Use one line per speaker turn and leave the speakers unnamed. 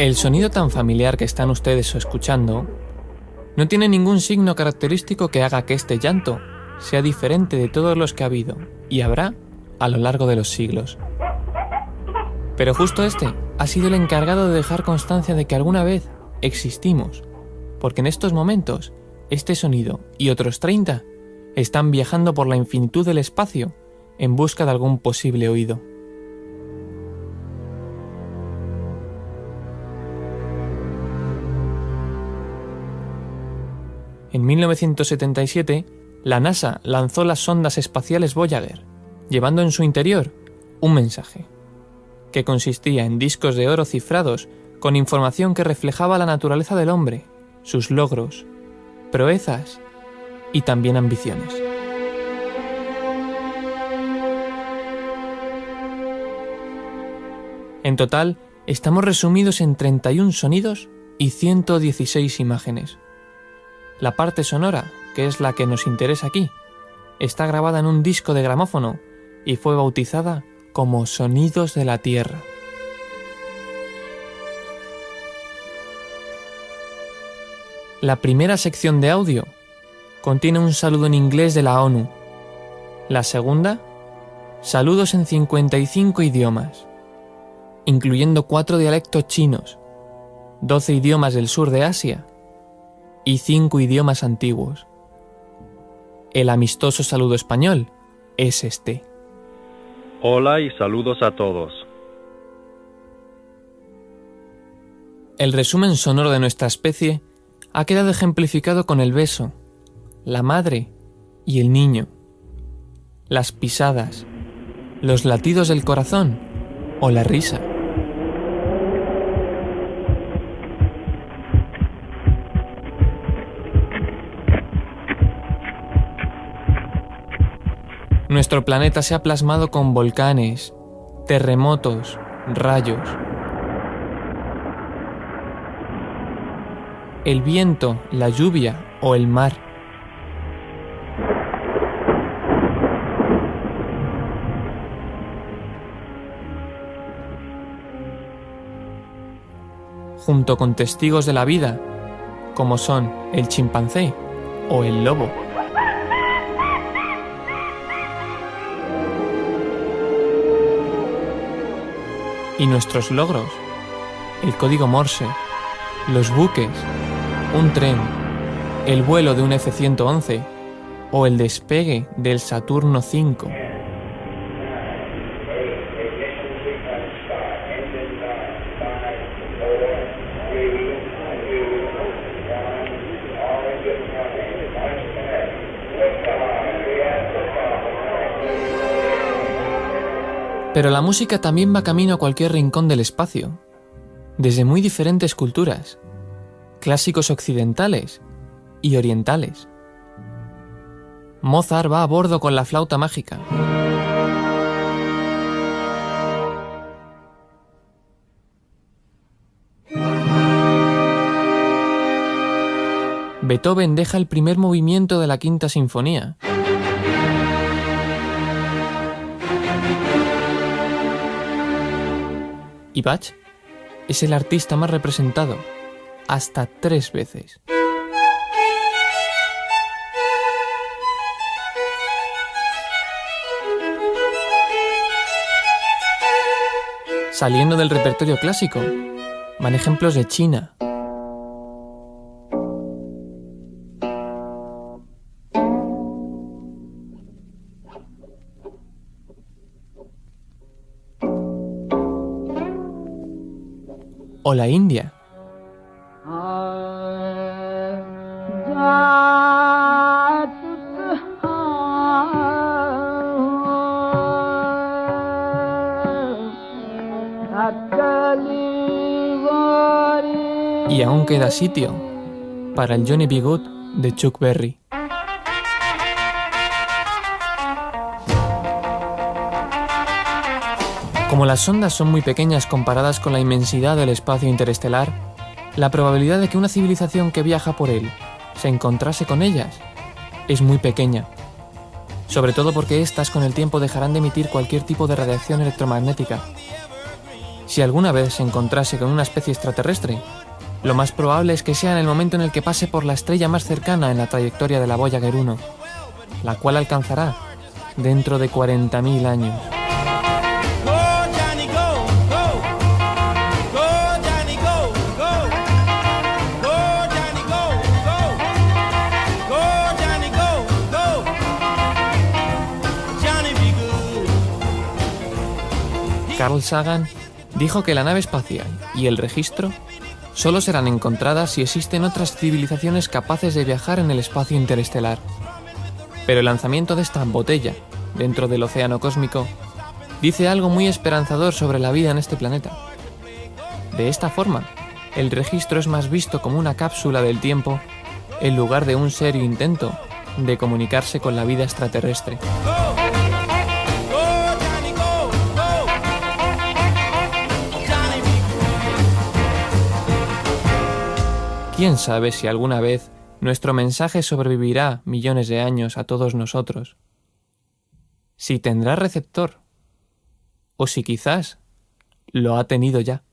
El sonido tan familiar que están ustedes escuchando no tiene ningún signo característico que haga que este llanto sea diferente de todos los que ha habido y habrá a lo largo de los siglos. Pero justo este ha sido el encargado de dejar constancia de que alguna vez existimos, porque en estos momentos este sonido y otros 30 están viajando por la infinitud del espacio en busca de algún posible oído. En 1977, la NASA lanzó las sondas espaciales Voyager, llevando en su interior un mensaje, que consistía en discos de oro cifrados con información que reflejaba la naturaleza del hombre, sus logros, proezas y también ambiciones. En total, estamos resumidos en 31 sonidos y 116 imágenes. La parte sonora, que es la que nos interesa aquí, está grabada en un disco de gramófono y fue bautizada como Sonidos de la Tierra. La primera sección de audio contiene un saludo en inglés de la ONU. La segunda, saludos en 55 idiomas, incluyendo 4 dialectos chinos, 12 idiomas del sur de Asia y 5 idiomas antiguos. El amistoso saludo español es este.
Hola y saludos a todos.
El resumen sonoro de nuestra especie ha quedado ejemplificado con el beso, la madre y el niño, las pisadas, los latidos del corazón o la risa. Nuestro planeta se ha plasmado con volcanes, terremotos, rayos. El viento, la lluvia o el mar. Junto con testigos de la vida, como son el chimpancé o el lobo. Y nuestros logros, el código Morse, los buques, un tren, el vuelo de un F-111 o el despegue del Saturno V. Pero la música también va camino a cualquier rincón del espacio, desde muy diferentes culturas, clásicos occidentales y orientales. Mozart va a bordo con la flauta mágica. Beethoven deja el primer movimiento de la Quinta Sinfonía. Y Bach es el artista más representado, hasta 3 veces. Saliendo del repertorio clásico, van ejemplos de China. O la India. Y aún queda sitio para el Johnny B. Good de Chuck Berry. Como las ondas son muy pequeñas comparadas con la inmensidad del espacio interestelar, la probabilidad de que una civilización que viaja por él se encontrase con ellas es muy pequeña, sobre todo porque éstas con el tiempo dejarán de emitir cualquier tipo de radiación electromagnética. Si alguna vez se encontrase con una especie extraterrestre, lo más probable es que sea en el momento en el que pase por la estrella más cercana en la trayectoria de la Voyager 1, la cual alcanzará dentro de 40.000 años. Carl Sagan dijo que la nave espacial y el registro solo serán encontradas si existen otras civilizaciones capaces de viajar en el espacio interestelar. Pero el lanzamiento de esta botella dentro del océano cósmico dice algo muy esperanzador sobre la vida en este planeta. De esta forma, el registro es más visto como una cápsula del tiempo en lugar de un serio intento de comunicarse con la vida extraterrestre. ¿Quién sabe si alguna vez nuestro mensaje sobrevivirá millones de años a todos nosotros? Si tendrá receptor, o si quizás lo ha tenido ya.